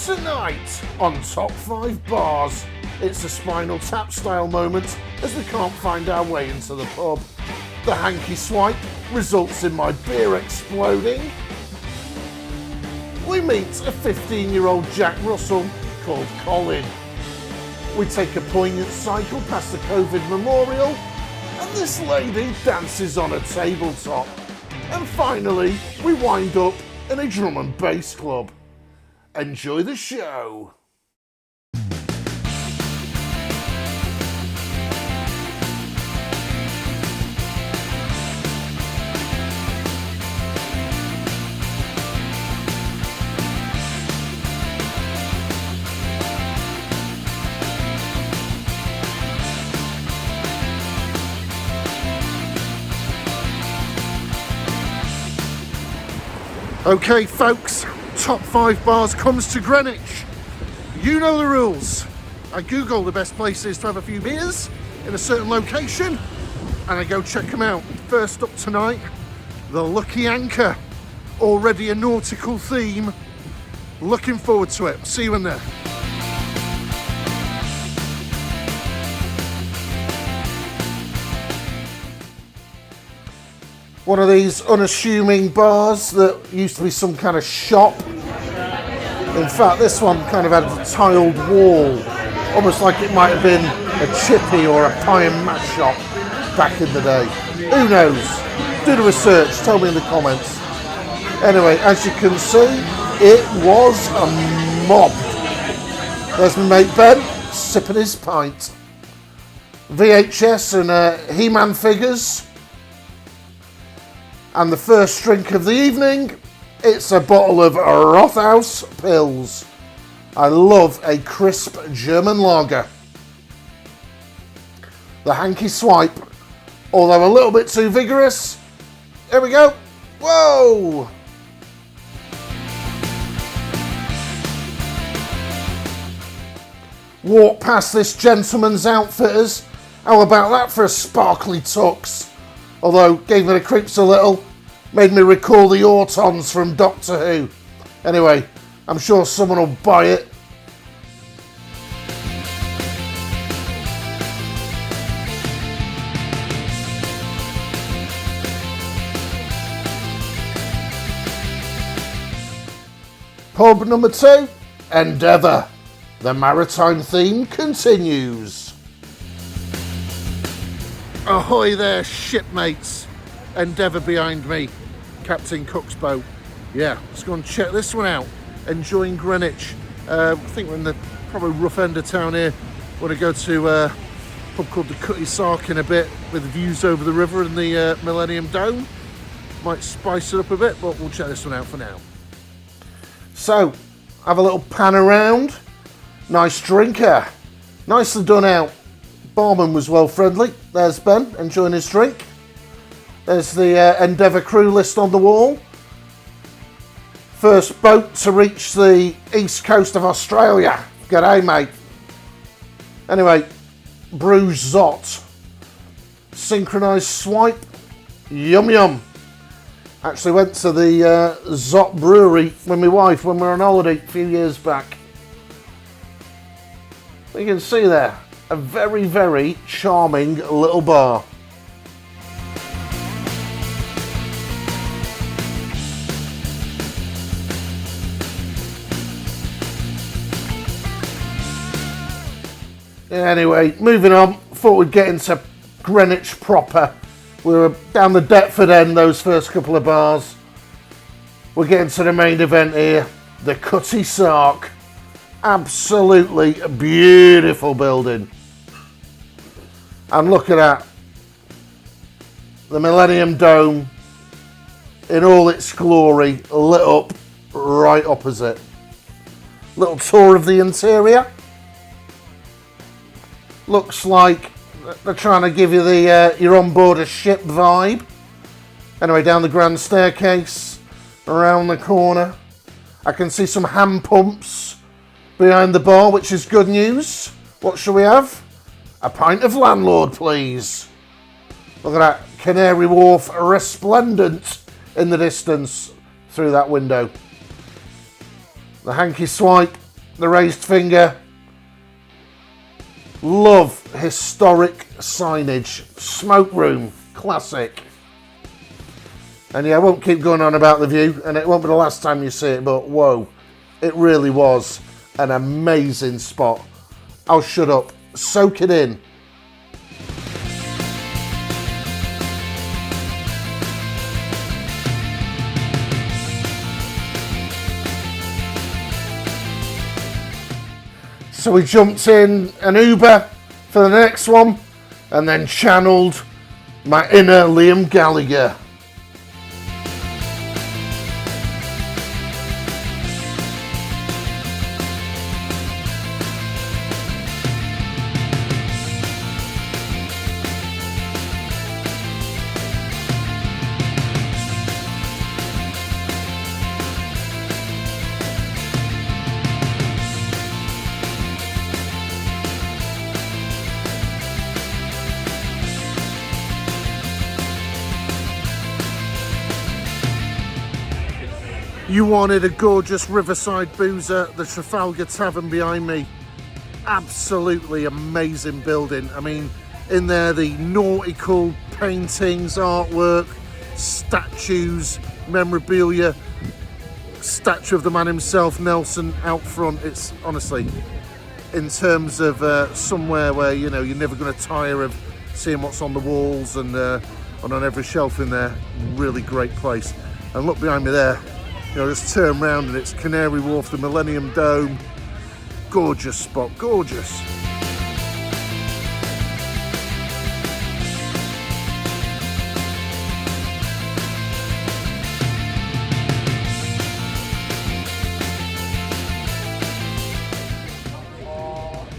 Tonight on Top 5 Bars, it's a Spinal Tap style moment as we can't find our way into the pub. The hanky swipe results in my beer exploding. We meet a 15-year-old Jack Russell called Colin. We take a poignant cycle past the COVID memorial, and this lady dances on a tabletop. And finally, we wind up in a drum and bass club. Enjoy the show. Okay, folks. Top 5 Bars comes to Greenwich. You know the rules. I Google the best places to have a few beers in a certain location and I go check them out. First up tonight, the Lucky Anchor. Already a nautical theme. Looking forward to it. See you in there. One of these unassuming bars that used to be some kind of shop. In fact, this one kind of had a tiled wall, almost like it might have been a chippy or a pie and mash shop back in the day. Who knows? Do the research, tell me in the comments. Anyway, as you can see, it was a mob. There's my mate Ben, sipping his pint. VHS and He-Man figures. And the first drink of the evening, it's a bottle of Rothaus Pils. I love a crisp German lager. The hanky swipe, although a little bit too vigorous. Here we go. Whoa! Walk past this gentleman's outfitters. How about that for a sparkly tux? Although, gave me the creeps a little, made me recall the Autons from Doctor Who. Anyway, I'm sure someone will buy it. Pub number 2, Endeavour. The maritime theme continues. Ahoy there, shipmates. Endeavour behind me. Captain Cook's boat. Yeah, let's go and check this one out. Enjoying Greenwich. I think we're in the probably rough end of town here. Want to go to a pub called the Cutty Sark in a bit with views over the river and the Millennium Dome. Might spice it up a bit, but we'll check this one out for now. So, have a little pan around. Nice drinker. Nicely done out. Barman was well friendly. There's Ben enjoying his drink. There's the Endeavour crew list on the wall. First boat to reach the east coast of Australia. G'day, mate. Anyway, Brews Zott. Synchronised swipe. Yum yum. Actually went to the Zott brewery with my wife when we were on holiday a few years back. You can see there. A very, very charming little bar. Anyway, moving on. Thought we'd get into Greenwich proper. We were down the Deptford end, those first couple of bars. We're getting to the main event here. The Cutty Sark. Absolutely beautiful building. And look at that. The Millennium Dome in all its glory, lit up right opposite. Little tour of the interior. Looks like they're trying to give you the you're on board a ship vibe. Anyway, down the grand staircase, around the corner. I can see some hand pumps behind the bar, which is good news. What shall we have? A pint of landlord, please. Look at that. Canary Wharf resplendent in the distance through that window. The hanky swipe the raised finger. Love historic signage. Smoke room, classic. And yeah, I won't keep going on about the view, and it won't be the last time you see it, but whoa, it really was an amazing spot. I'll shut up, soak it in. So we jumped in an Uber for the next one, and then channeled my inner Liam Gallagher. You wanted a gorgeous riverside boozer, the Trafalgar Tavern behind me. Absolutely amazing building. I mean, in there the nautical paintings, artwork, statues, memorabilia, statue of the man himself, Nelson, out front. It's honestly, in terms of somewhere where, you know, you're never going to tire of seeing what's on the walls and on every shelf in there. Really great place. And look behind me there. You know, just turn around and it's Canary Wharf, the Millennium Dome. Gorgeous spot, gorgeous.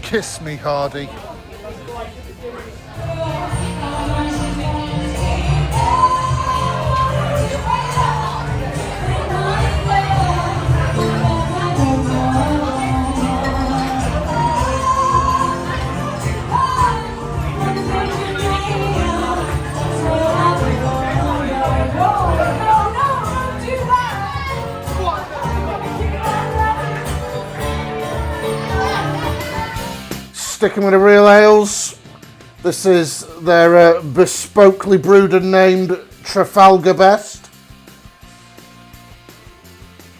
Kiss me, Hardy. Sticking with the real ales, this is their bespokely brewed and named Trafalgar Best.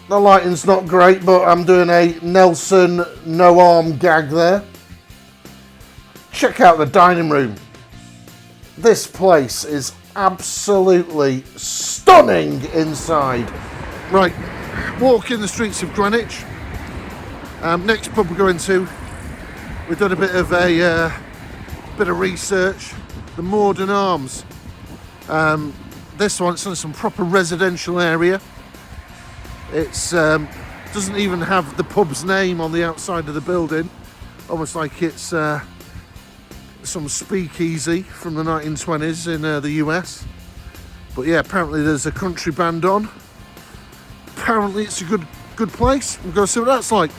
The lighting's not great, but I'm doing a Nelson no arm gag there. Check out the dining room. This place is absolutely stunning inside. Right, walking the streets of Greenwich. Next pub we're going to, we've done a bit of research. The Morden Arms. This one's in some proper residential area. It's doesn't even have the pub's name on the outside of the building, almost like it's some speakeasy from the 1920s in the US. But yeah, apparently there's a country band on. Apparently it's a good place. We'll go see what that's like.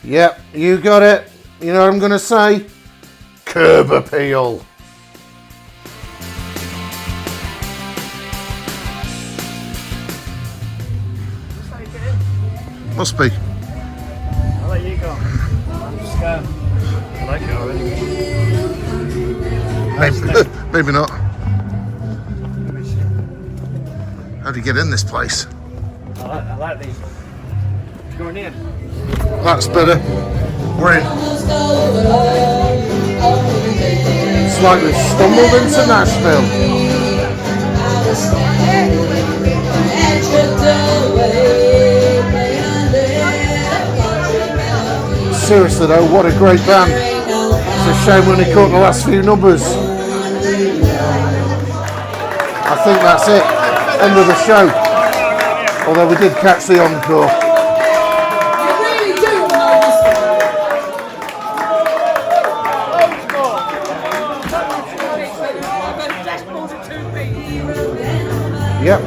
Yep, you got it. You know what I'm going to say? Curb appeal. Must be. I'll let you go. I'm just going. I like it already. Maybe not. How do you get in this place? I like these. Going in. That's better. We're in. It's like we've stumbled into Nashville. Seriously though, what a great band. It's a shame when they caught the last few numbers. I think that's it. End of the show. Although we did catch the encore. Yep,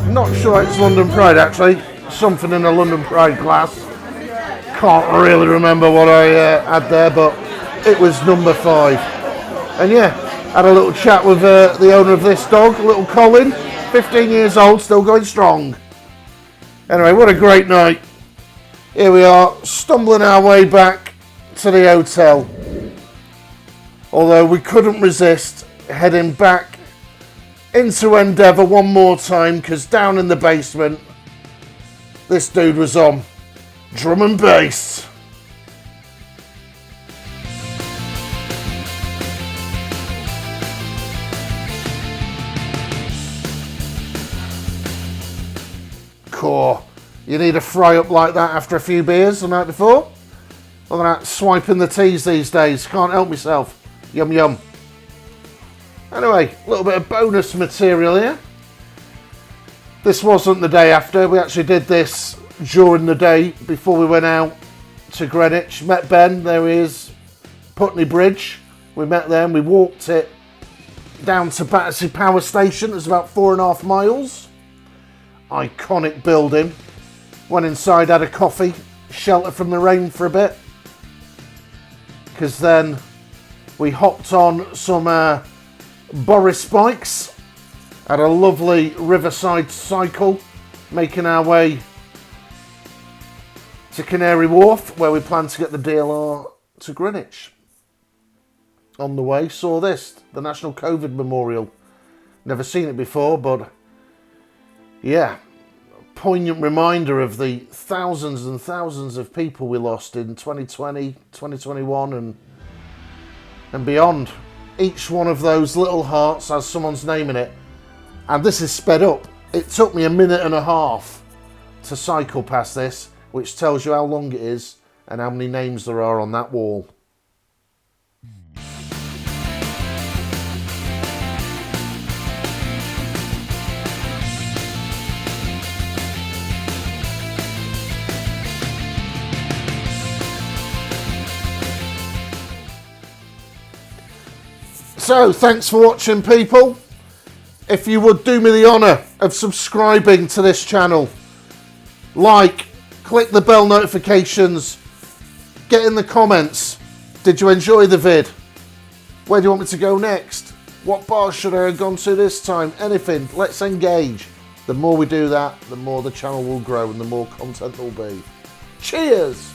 not sure it's London Pride actually, something in the London Pride class. Can't really remember what I had there, but it was number 5. And yeah, Had a little chat with the owner of this dog, little Colin, 15 years old, still going strong. Anyway, what a great night. Here we are, stumbling our way back to the hotel. Although we couldn't resist heading back into Endeavour one more time, because down in the basement, this dude was on drum and bass. Core. You need a fry up like that after a few beers the night before. Look at that, swiping the teas these days. Can't help myself. Yum yum. Anyway, a little bit of bonus material here. This wasn't the day after. We actually did this during the day before we went out to Greenwich. Met Ben, there he is, Putney Bridge. We met them, we walked it down to Battersea Power Station. It's about 4.5 miles. Iconic building. Went inside, had a coffee, shelter from the rain for a bit. Because then we hopped on some Boris bikes. Had a lovely riverside cycle, making our way to Canary Wharf, where we plan to get the DLR to Greenwich. On the way, saw this, the National COVID Memorial. Never seen it before, but yeah, a poignant reminder of the thousands and thousands of people we lost in 2020, 2021 and beyond. Each one of those little hearts has someone's name in it. And this is sped up. It took me 1.5 minutes to cycle past this, which tells you how long it is and how many names there are on that wall. So, thanks for watching, people. If you would do me the honour of subscribing to this channel, like, click the bell notifications, get in the comments. Did you enjoy the vid? Where do you want me to go next? What bar should I have gone to this time? Anything. Let's engage. The more we do that, the more the channel will grow and the more content there will be. Cheers!